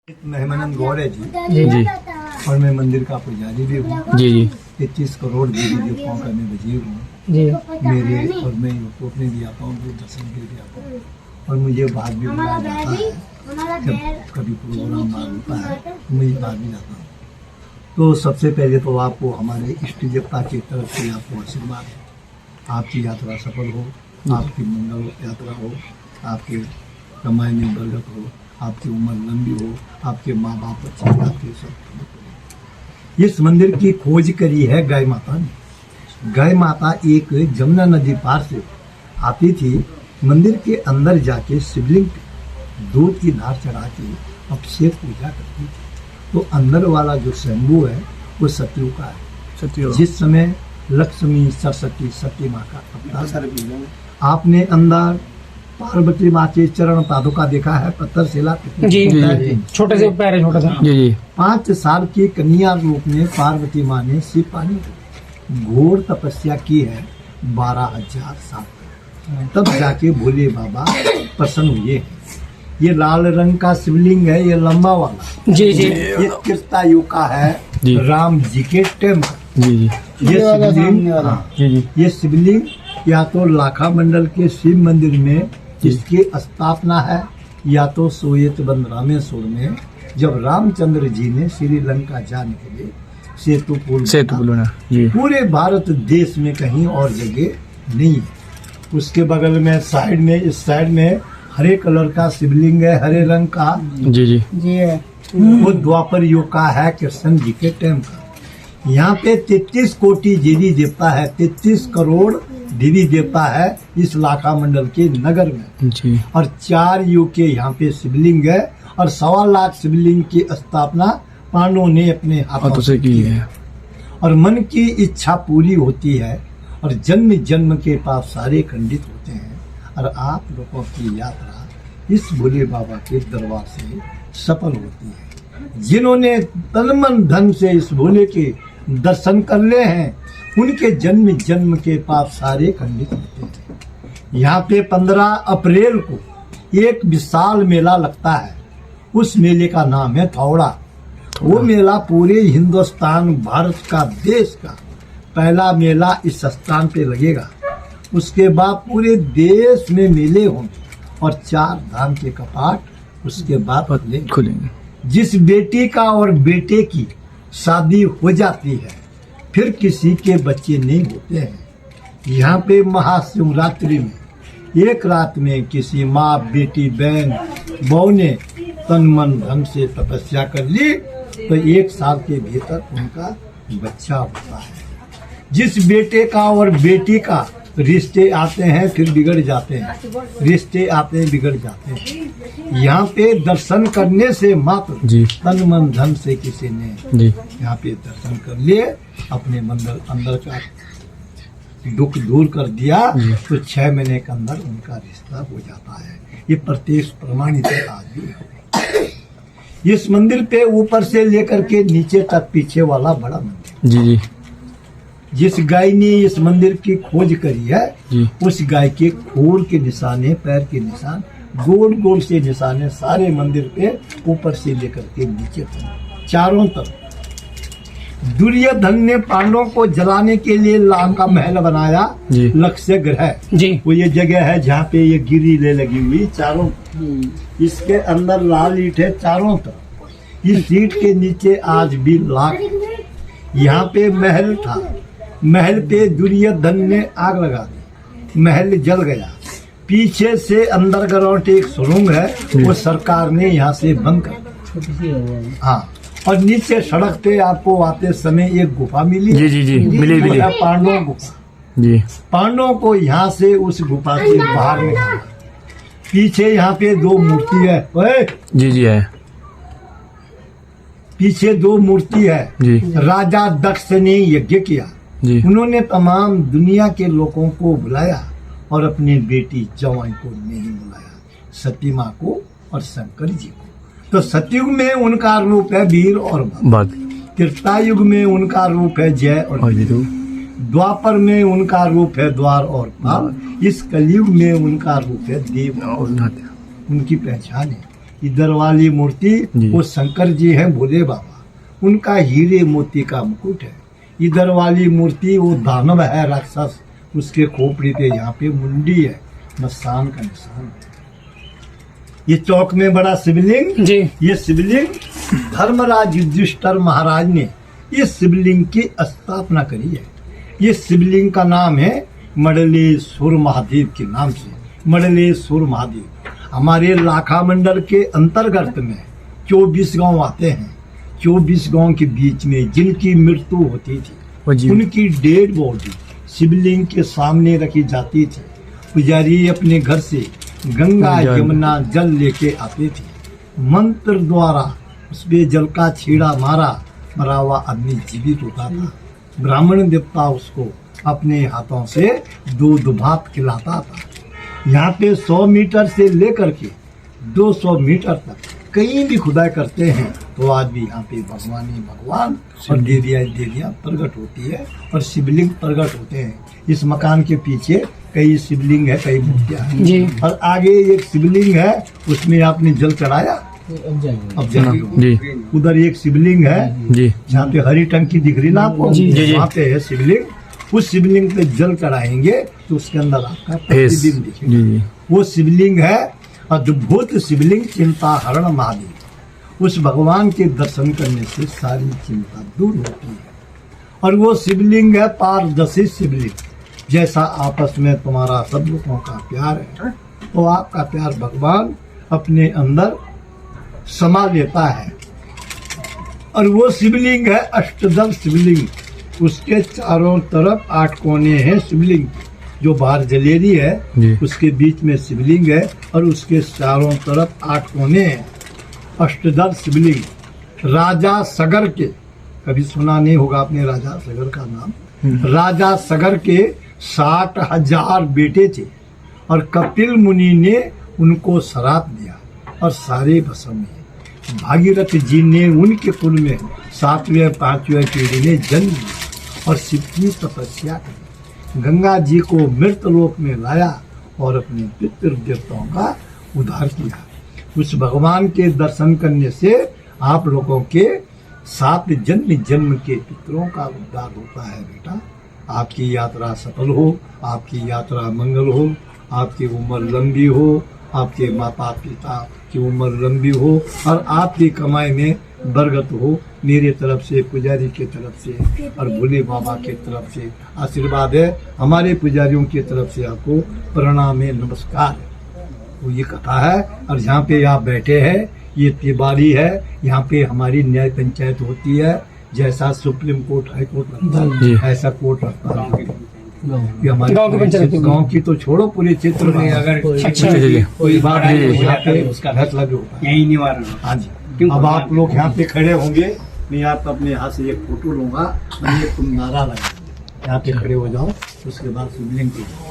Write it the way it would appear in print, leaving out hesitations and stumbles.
मेहमानंद गौर है जी जी और मैं मंदिर का पुजारी भी हूँ। जी जी 33 करोड़ देवी देवताओं का मैं वजीर हूँ। जी मेरे और मैं यूट्यूब में भी आता हूँ, दूरदर्शन पे भी आता हूँ और मुझे बाहर भी बुलाया जाता है। जब कभी प्रोग्राम बाहर होता है तो मैं बाहर भी जाता हूँ। तो सबसे पहले तो आपको हमारे इष्ट देवता की तरफ से आपको आशीर्वाद है। आपकी यात्रा सफल हो, आपकी मंगल यात्रा हो, आपके कमाई में बरकत हो, आपकी उम्र लंबी हो, आपके माँ बाप अच्छे, आपके सब। इस मंदिर की खोज करी है गाय माता ने। गाय माता एक जमुना नदी पार से आती थी, मंदिर के अंदर जाके शिवलिंग पे दूध की धार चढ़ा के अभिषेक पूजा करती थी। तो अंदर वाला जो शंभू है वो सतयुग का है। जिस समय लक्ष्मी सरस्वती सती माँ का अवतार, आपने अंदर पार्वती माँ के चरण पादुका देखा है, पत्थर शिला। जी छोटे से पैर है, छोटा सा। जी जी 5 साल की कन्या रूप में पार्वती माँ ने शिव पानी घोर तपस्या की है 12,000 साल, तब जाके भोले बाबा प्रसन्न हुए। ये लाल रंग का शिवलिंग है, ये लंबा वाला। जी जी ये त्रेता युग का है, राम जी के टाइम का। जी जी ये शिवलिंग, जी जी ये शिवलिंग या तो लाखा मंडल के शिव मंदिर में इसकी स्थापना है, या तो सोयत बंद रामेश्वर में जब रामचंद्र जी ने श्रीलंका जाने के लिए सेतु पुल बना। जी पूरे भारत देश में कहीं और जगह नहीं है। उसके बगल में साइड में, इस साइड में हरे कलर का शिवलिंग है, हरे रंग का। जी जी जी वो द्वापर युग का है, कृष्ण जी के टाइम का। यहाँ पे 33 कोटि देवी देवता है, 33 करोड़ देवी देवता है इस लाखा मंडल के नगर में। जी और 4 युग के यहाँ पे शिवलिंग है और 1.25 लाख शिवलिंग की स्थापना पांडवों ने अपने हाथों से की है। और मन की इच्छा पूरी होती है और जन्म जन्म के पाप सारे खंडित होते हैं। और आप लोगों की यात्रा इस भोले बाबा के दरबार से सफल होती है। जिन्होंने तन मन धन से इस भोले के दर्शन कर ले हैं, उनके जन्म जन्म के पाप सारे खंडित होते हैं। यहाँ पे 15 अप्रैल को एक विशाल मेला लगता है। उस मेले का नाम है थौड़ा। वो मेला पूरे हिंदुस्तान, भारत का, देश का पहला मेला इस स्थान पे लगेगा। उसके बाद पूरे देश में मेले होंगे और 4 धाम के कपाट उसके बाद खुलेंगे। जिस बेटी का और बेटे की शादी हो जाती है, फिर किसी के बच्चे नहीं होते हैं। यहाँ पे महाशिवरात्रि में एक रात में किसी माँ, बेटी, बहन, बहू ने तन मन धन से तपस्या कर ली तो 1 साल के भीतर उनका बच्चा होता है। जिस बेटे का और बेटी का रिश्ते आते हैं फिर बिगड़ जाते हैं, रिश्ते आते हैं बिगड़ जाते हैं। यहाँ पे दर्शन करने से मात्र तन मन धन से किसी ने यहाँ पे दर्शन कर लिए, अपने मंदिर अंदर का दुख दूर कर दिया तो 6 महीने के अंदर उनका रिश्ता हो जाता है। ये प्रत्यक्ष प्रमाणित है आज भी। इस मंदिर पे ऊपर से लेकर के नीचे तक पीछे वाला बड़ा मंदिर। जी जी जिस गाय ने इस मंदिर की खोज करी है, उस गाय के खोर के निशान है, पैर के निशान, गोल गोल से निशान है सारे मंदिर पे, ऊपर से लेकर के नीचे तक चारों तरफ। दुर्योधन ने पांडवों को जलाने के लिए लाम का महल बनाया, लक्ष्य ग्रह। वो ये जगह है जहाँ पे ये गिरिले लगी हुई चारों, इसके अंदर लाल ईंट है चारों तरफ। इस ईंट के नीचे आज भी लाख। यहाँ पे महल था, महल पे दुर्योधन ने आग लगा दी, महल जल गया। पीछे से अंडरग्राउंड एक सुरंग है, वो सरकार ने यहाँ से बंद कर। हाँ, और नीचे सड़क पे आपको आते समय एक गुफा मिली। जी मिली पांडवों गुफा। जी पांडवों को यहाँ से उस गुफा से बाहर निकाला। पीछे यहाँ पे 2 मूर्ति है। जी है, पीछे 2 मूर्ति है। राजा दक्ष ने यज्ञ किया, उन्होंने तमाम दुनिया के लोगों को बुलाया और अपनी बेटी जवाई को नहीं बुलाया, सती माँ को और शंकर जी को। तो सतयुग में उनका रूप है वीर और भक्त, त्रेता युग में उनका रूप है जय और द्वापर में उनका रूप है द्वार और पाल, इस कलयुग में उनका रूप है देव और उनकी पहचान है। इधर वाली मूर्ति जी। वो शंकर जी हैं, भोले बाबा, उनका हीरे मोती का मुकुट है। इधर वाली मूर्ति वो दानव है, राक्षस, उसके खोपड़ी पे यहाँ पे मुंडी है, मसान का निशान है। ये चौक में बड़ा शिवलिंग, जी ये शिवलिंग धर्मराज युधिष्ठिर महाराज ने इस शिवलिंग की स्थापना करी है। ये शिवलिंग का नाम है मंडलेश्वर महादेव के नाम से, मंडलेश्वर महादेव। हमारे लाखा मंडल के अंतर्गत में 24 गांव आते हैं। 24 गांव के बीच में जिनकी मृत्यु होती थी, वो जी उनकी डेड बॉडी शिवलिंग के सामने रखी जाती थी। पुजारी अपने घर से गंगा यमुना जल लेके आते थे, मंत्र द्वारा उसपे जल का छीड़ा मारा, मरा हुआ आदमी जीवित होता था। ब्राह्मण देवता उसको अपने हाथों से दूध भात खिलाता था। यहाँ पे 100 मीटर से लेकर के 200 मीटर तक कहीं भी खुदाई करते हैं तो आज भी यहाँ पे भगवान ही भगवान और देवियाँ प्रकट होती है और शिवलिंग प्रकट होते हैं। इस मकान के पीछे कई शिवलिंग है, कई मूर्तियाँ जी हैं और आगे एक शिवलिंग है, उसमें आपने जल चढ़ाया, अब जाएंगे। जी उधर एक शिवलिंग है जी जहाँ पे हरी टंकी दिख रही ना आपको, जी, जी, वहाँ पे है शिवलिंग। उस शिवलिंग पे जल चढ़ाएंगे तो उसके अंदर आपका फेस प्रतिबिंब जी दिखेगा। जी वो शिवलिंग है अद्भुत शिवलिंग, चिंता हरण महादेव। उस भगवान के दर्शन करने से सारी चिंता दूर होती है। और वो शिवलिंग है पारदर्शी शिवलिंग। जैसा आपस में तुम्हारा सब लोगों का प्यार है, तो आपका प्यार भगवान अपने अंदर समा लेता है। और वो शिवलिंग है अष्टदल शिवलिंग। उसके चारों तरफ 8 कोने हैं शिवलिंग। जो बाहर जलेरी है जी उसके बीच में शिवलिंग है और उसके चारों तरफ 8 कोने हैं। अष्टदल शिवलिंग राजा सगर के, कभी सुना नहीं होगा आपने राजा सगर का नाम। राजा सगर के 60,000 बेटे थे और कपिल मुनि ने उनको श्राप दिया और सारे भस्म हुए। भागीरथ जी ने उनके कुल में 7वें 5वें पीढ़ी में जन्म लिया और शिव की तपस्या की। गंगा जी को मृत लोक में लाया और अपने पितृ देवताओं का उद्धार किया। उस भगवान के दर्शन करने से आप लोगों के 7 जन्म जन्म के पितरों का उद्धार होता है बेटा। आपकी यात्रा सफल हो, आपकी यात्रा मंगल हो, आपकी उम्र लंबी हो, आपके माता पिता की उम्र लंबी हो और आपकी कमाई में बरकत हो। मेरे तरफ से, पुजारी के तरफ से और भोले बाबा के तरफ से आशीर्वाद है। हमारे पुजारियों की तरफ से आपको प्रणाम है, नमस्कार। तो ये कथा है। और जहाँ पे आप बैठे हैं ये तिवारी है। यहाँ पे हमारी न्याय पंचायत होती है। जैसा सुप्रीम कोर्ट हाई कोर्ट रखता जी। है ऐसा कोर्ट रखता है। ये हमारे गांव की पंचायत होती है। गाँव की तो छोड़ो, पूरे क्षेत्र में अगर अच्छा। जी, जी। कोई बात जी, है जी। यहाँ पे उसका फैसला भी होता है। यही निवारण। हाँ जी। अब आप लोग यहाँ पे खड़े होंगे, मैं आपको अपने हाथ से एक फोटो लूंगा और ये तुम नारा लगाओगे। यहाँ पे खड़े हो जाओ, उसके बाद शिवलिंग पे जाओ।